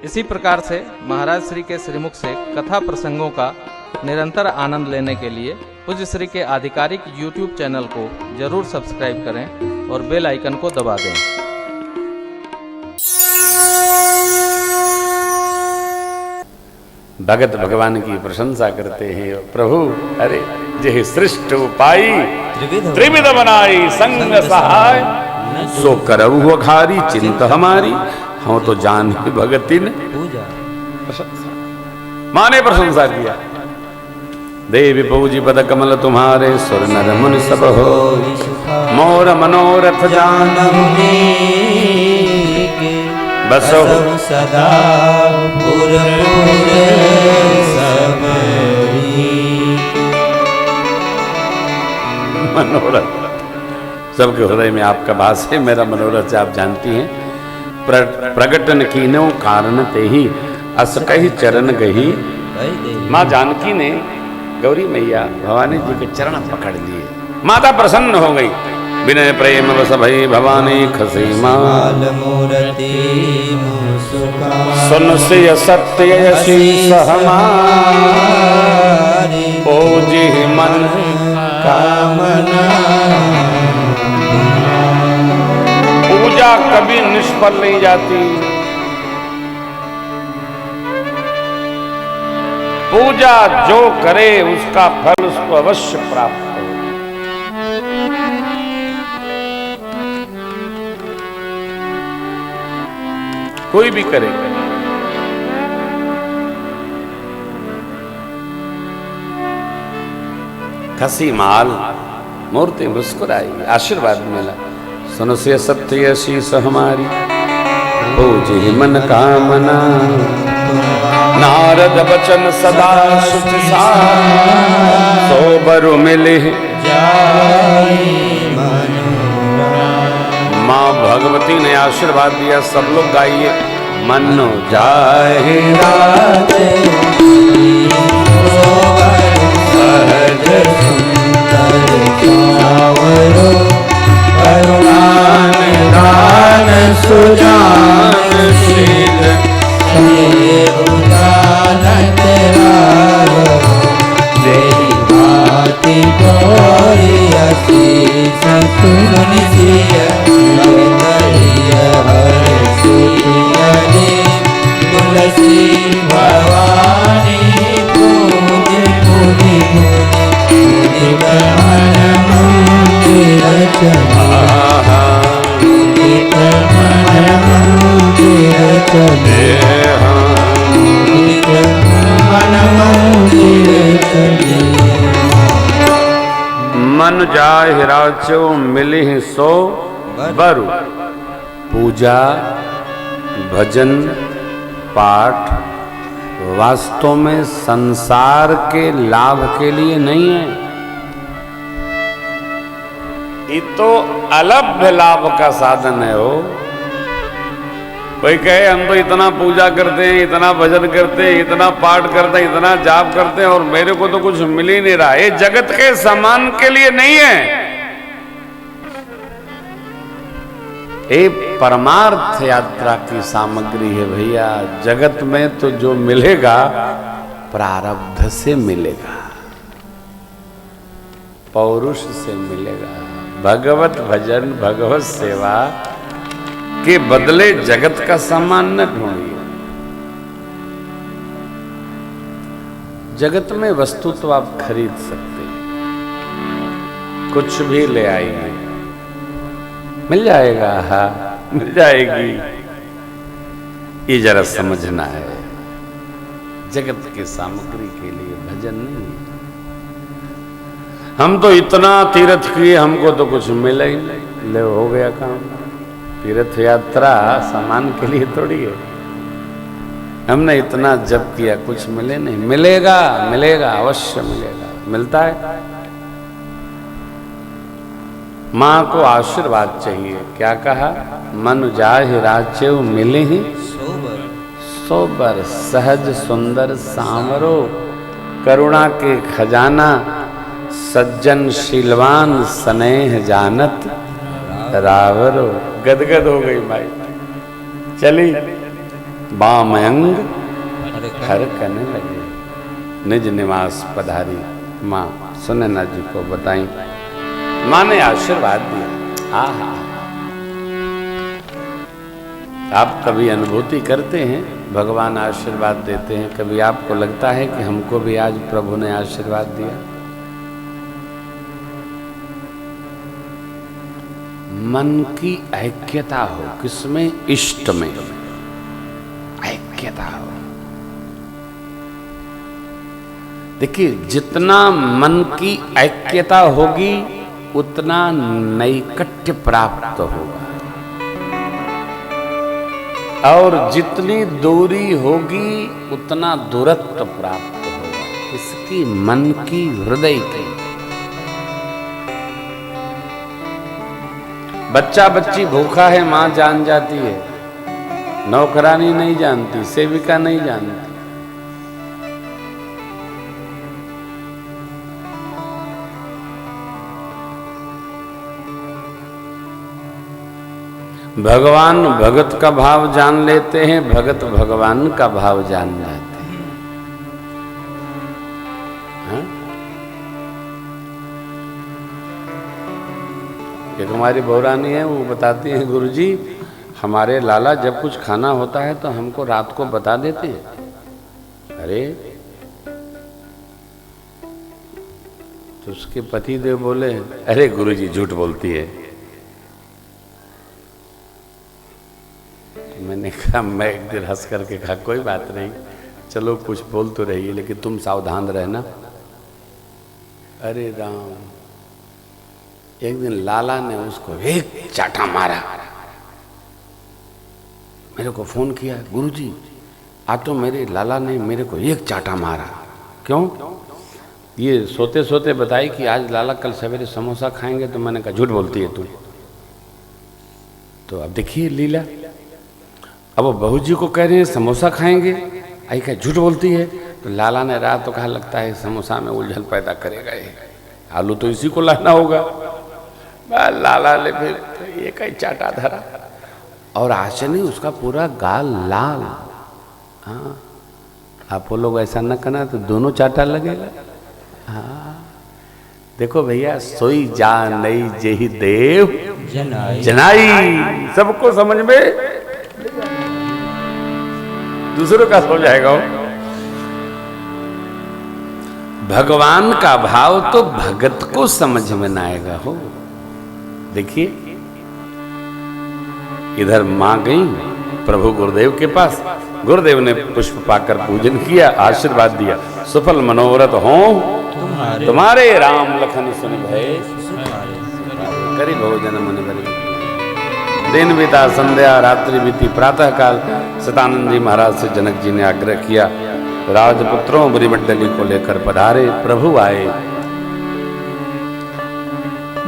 इसी प्रकार से महाराज श्री के श्रीमुख से कथा प्रसंगों का निरंतर आनंद लेने के लिए पूज्य श्री के आधिकारिक YouTube चैनल को जरूर सब्सक्राइब करें और बेल आइकन को दबा दें। भगत भगवान की प्रशंसा करते हैं। प्रभु अरे जय सृष्ट उपाई त्रिविध बनाई संग सहाय सो करऊ अघारी चिंत हमारी हम तो जान ही भगति ने प्रशंसा माँ ने प्रशंसा किया। देवी पूजी पद कमल तुम्हारे सुर नर मुनि सब हो मोर मनोरथ जानहुनी बसो सदा पुर मनोरथ सबके हृदय में आपका वास है। मेरा मनोरथ आप जानती हैं। प्रगटन कीनो कारण ते ही अस कही चरण गही। माँ जानकी ने गौरी मैया भवानी जी के चरण पकड़ लिए। माता प्रसन्न हो गई। विनय प्रेम बस भई भवानी खसी माल सुन से सत्य शीस हमारी पूजी मन कामना। पूजा कभी निष्फल नहीं जाती। पूजा जो करे उसका फल उसको अवश्य प्राप्त हो। कोई भी करे। खसी माल मूर्ति मुस्कुराई आशीर्वाद मिला। सुन से सत्य शीस हमारी पूजी मन कामना। नारद बचन सदा शुच सोबरु मिले माँ भगवती ने आशीर्वाद दिया। सब लोग गाइए मनो जाए सहज सुंदर करुणान दान सुजान शील उदान तेरा तेरी बाती गोरी आशीष सुन सिया तुलसी भवानी पूज मुनि मुनि मन मंदिर चले मन मंदिर चले मन मंदिर चले। मन जाहि राचो मिलिहि सो बरु। पूजा भजन पाठ वास्तव में संसार के लाभ के लिए नहीं है। ये तो अलभ्य लाभ का साधन है। हो कोई कहे हम तो इतना पूजा करते हैं, इतना भजन करते हैं, इतना पाठ करते हैं, इतना जाप करते हैं और मेरे को तो कुछ मिल ही नहीं रहा। ये जगत के सम्मान के लिए नहीं है। ये परमार्थ यात्रा की सामग्री है भैया। जगत में तो जो मिलेगा प्रारब्ध से मिलेगा, पौरुष से मिलेगा। भगवत भजन भगवत सेवा के बदले जगत का सम्मान न ढूंढिए। जगत में वस्तु तो आप खरीद सकते हैं, कुछ भी ले आइए, मिल जाएगा। हाँ मिल जाएगी। ये जरा समझना है। जगत की सामग्री के लिए भजन नहीं है। हम तो इतना तीर्थ किए, हमको तो कुछ मिला ही नहीं। ले हो गया काम। तीर्थ यात्रा सामान के लिए थोड़ी है। हमने इतना जप किया, कुछ मिले नहीं। मिलेगा मिलेगा अवश्य मिलेगा। मिलता है। माँ को आशीर्वाद चाहिए। क्या कहा? मन जाहि राज्य मिले ही सोबर सहज सुंदर सांवरो। करुणा के खजाना सज्जन शीलवान स्नेह जानत रावरो। गदगद हो गई माई। चली बाम अंग हर करने लगे। निज निवास पधारी माँ सुनैना जी को बताई। माँ ने आशीर्वाद दिया। आहा, आप कभी अनुभूति करते हैं भगवान आशीर्वाद देते हैं, कभी आपको लगता है कि हमको भी आज प्रभु ने आशीर्वाद दिया? मन की ऐक्यता हो, किसमें? इष्ट में ऐक्यता हो। देखिए, जितना मन की ऐक्यता होगी उतना नैकट्य प्राप्त होगा, और जितनी दूरी होगी उतना दूरत्व प्राप्त होगा। इसकी मन की, हृदय की। बच्चा बच्ची भूखा है, मां जान जाती है, नौकरानी नहीं जानती, सेविका नहीं जानती। भगवान भगत का भाव जान लेते हैं, भगत भगवान का भाव जान लेते हैं। हाँ? एक हमारी बहुरानी है, वो बताती है, गुरुजी हमारे लाला जब कुछ खाना होता है तो हमको रात को बता देते हैं। अरे तो उसके पति देव बोले, अरे गुरुजी झूठ बोलती है। मैंने कहा, मैं एक दिन हंस करके कहा, कोई बात नहीं, चलो कुछ बोल तो रही है, लेकिन तुम सावधान रहना। अरे राम, एक दिन लाला ने उसको एक चाटा मारा। मेरे को फोन किया, गुरुजी आज तो मेरे लाला ने मेरे को एक चाटा मारा। क्यों? ये सोते सोते बताई कि आज लाला कल सवेरे समोसा खाएंगे। तो मैंने कहा, झूठ बोलती है तू। तो अब देखिए लीला, अब वो बहू जी को कह रहे हैं समोसा खाएंगे, आई क्या झूठ बोलती है। तो लाला ने रात तो कहा, लगता है समोसा में उलझन पैदा करेगा ये, आलू तो इसी को लाना होगा। लाला ने फिर ये कहीं चाटा धरा, और आशनी उसका पूरा गाल लाल। हाँ, आप वो लोग ऐसा न करना तो दोनों चाटा लगेगा। हाँ, देखो भैया, सोई जा नई जेहि देव जनाई, सबको समझ में, दूसरों का सो जाएगा। भगवान का भाव तो भगत को समझ में न आएगा हो। देखिए, इधर मां गई प्रभु गुरुदेव के पास, गुरुदेव ने पुष्प पाकर पूजन किया, आशीर्वाद दिया, सफल मनोरथ हो तुम्हारे राम लखन सुन भय करी भोजन मन भरी। दिन बीता, संध्या रात्रि बीती, प्रातः काल सतानंद जी महाराज से जनक जी ने आग्रह किया, राजपुत्रों बुरी मंडली को लेकर पधारे। प्रभु आए,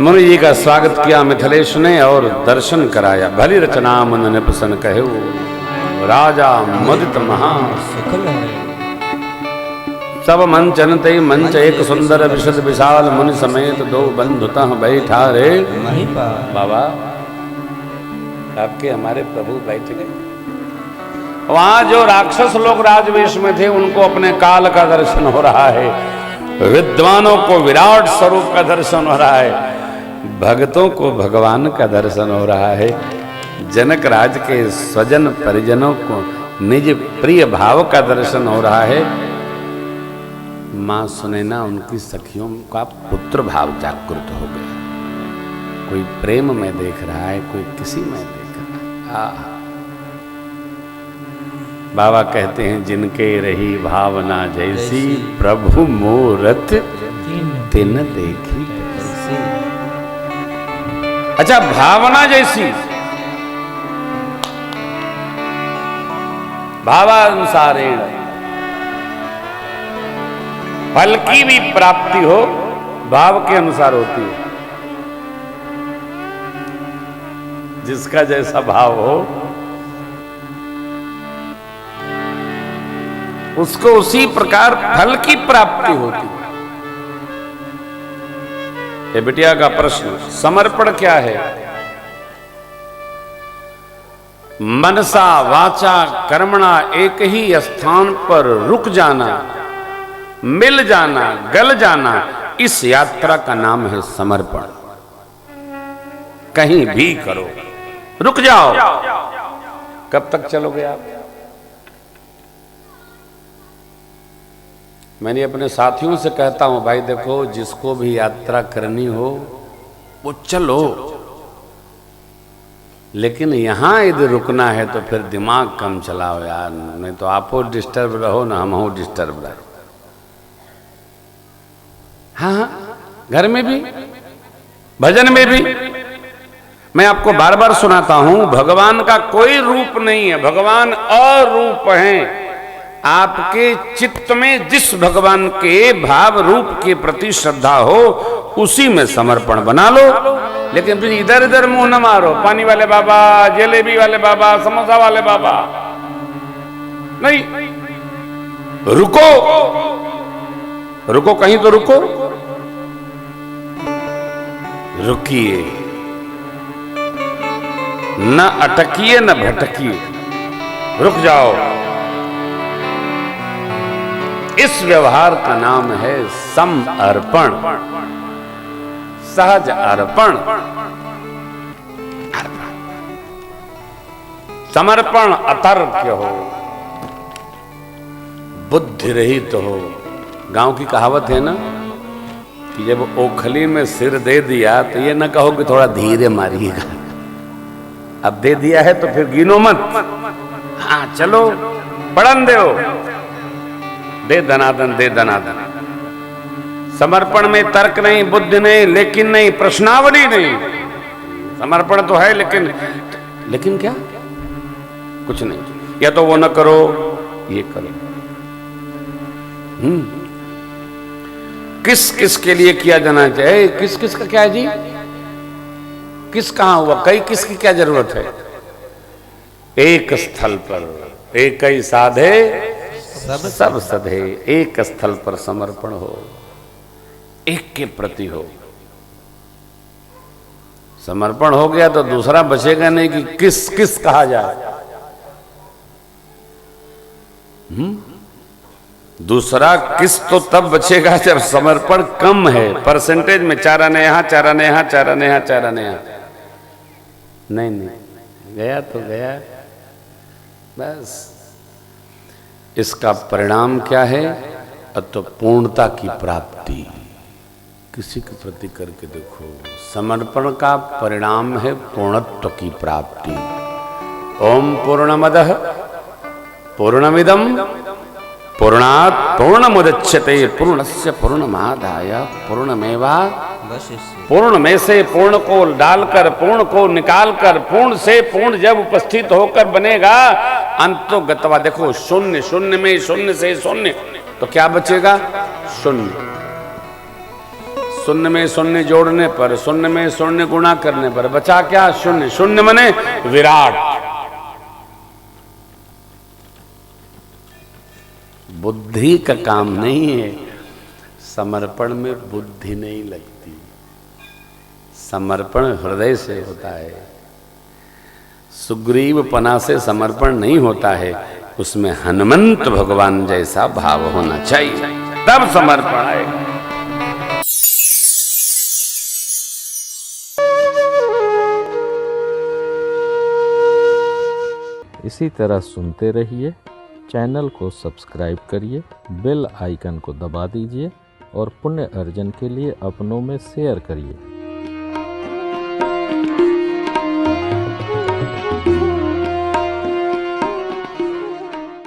मुनि जी का स्वागत किया मिथिलेश ने और दर्शन कराया। भली रचना मन ने प्रसन्न कहे, राजा मुदित महा सब मंचन ते मंच एक सुंदर विशद विशाल, मुनि समेत दो बंधुता बैठा रे। बाबा, आपके हमारे प्रभु बैठ गए। वहां जो राक्षस लोग राजवेश में थे उनको अपने काल का दर्शन हो रहा है, विद्वानों को विराट स्वरूप का दर्शन हो रहा है, भक्तों को भगवान का दर्शन हो रहा है, जनक राज के स्वजन परिजनों को निज प्रिय भाव का दर्शन हो रहा है। मां सुनैना, उनकी सखियों का पुत्र भाव जागृत हो गया। कोई प्रेम में देख रहा है, कोई किसी में देख रहा है। बाबा कहते हैं, जिनके रही भावना जैसी, प्रभु मूरत तिन देखी। अच्छा, भावना जैसी, भावानुसारेण फल की भी प्राप्ति हो, भाव के अनुसार होती है। जिसका जैसा भाव हो उसको उसी प्रकार फल की प्राप्ति होती है। ये बिटिया का प्रश्न, समर्पण क्या है? मनसा वाचा कर्मणा एक ही स्थान पर रुक जाना, मिल जाना, गल जाना, इस यात्रा का नाम है समर्पण। कहीं भी करो, रुक जाओ। कब तक चलोगे आप? मैंने अपने साथियों से कहता हूं, भाई देखो, जिसको भी यात्रा करनी हो वो चलो, लेकिन यहां यदि रुकना है तो फिर दिमाग कम चलाओ यार, नहीं तो आप हो डिस्टर्ब रहो ना हम हो डिस्टर्ब रहे। हाँ, घर में भी, भजन में भी मैं आपको बार बार सुनाता हूं, भगवान का कोई रूप नहीं है, भगवान अरूप हैं। आपके चित्त में जिस भगवान के भाव रूप के प्रति श्रद्धा हो उसी में समर्पण बना लो। लेकिन फिर इधर इधर मुंह न मारो, पानी वाले बाबा, जलेबी वाले बाबा, समोसा वाले बाबा, नहीं। रुको, रुको, कहीं तो रुको, रुकिए, न अटकिए न भटकिए, रुक जाओ। इस व्यवहार का नाम है समर्पण, सहज अर्पण। समर्पण अतर्क हो, बुद्धि रहित हो। गांव की कहावत है ना कि जब ओखली में सिर दे दिया तो ये न कहो कि थोड़ा धीरे मारिएगा, अब दे दिया है तो फिर गिनो मत। हाँ चलो, पड़न दो, दे दनादन, दे दनादन। समर्पण में तर्क नहीं, बुद्धि नहीं, लेकिन नहीं, प्रश्नावली नहीं। समर्पण तो है लेकिन क्या, कुछ नहीं। या तो वो न करो, ये करो। किस किस के लिए किया जाना चाहिए? किस किस का क्या है जी? किस कहां हुआ? कई किस की क्या जरूरत है? एक स्थल पर एक ही साधे सब सधे। एक स्थल पर समर्पण हो, एक के प्रति हो। समर्पण हो गया तो दूसरा बचेगा नहीं कि किस किस कहा जाए। दूसरा किस तो तब बचेगा जब समर्पण कम है, परसेंटेज में। चार आने यहां, चार आने यहां, चार आने यहां, चार आने यहां। नहीं, गया तो गया, बस। इसका परिणाम क्या है? तो पूर्णता की प्राप्ति। किसी के प्रति करके देखो, समर्पण का परिणाम है पूर्णत्व की प्राप्ति। ओम पूर्णमदः पूर्णमिदं पूर्णात् पूर्णमुदच्यते पूर्णस्य पूर्णमादाय पूर्णमेवावशिष्यते। पूर्ण में से पूर्ण को डालकर, पूर्ण को निकालकर, पूर्ण से पूर्ण जब उपस्थित होकर बनेगा अंतो गतवा। देखो, शून्य, शून्य में शून्य से शून्य, तो क्या बचेगा? शून्य। शून्य में शून्य जोड़ने पर, शून्य में शून्य गुणा करने पर बचा क्या? शून्य। शून्य मने विराट। बुद्धि का काम नहीं है, समर्पण में बुद्धि नहीं लगती। समर्पण हृदय से होता है। सुग्रीव पना से समर्पण नहीं होता है, उसमें हनुमंत भगवान जैसा भाव होना चाहिए, तब समर्पण आएगा। इसी तरह सुनते रहिए। चैनल को सब्सक्राइब करिए, बेल आइकन को दबा दीजिए और पुण्य अर्जन के लिए अपनों में शेयर करिए।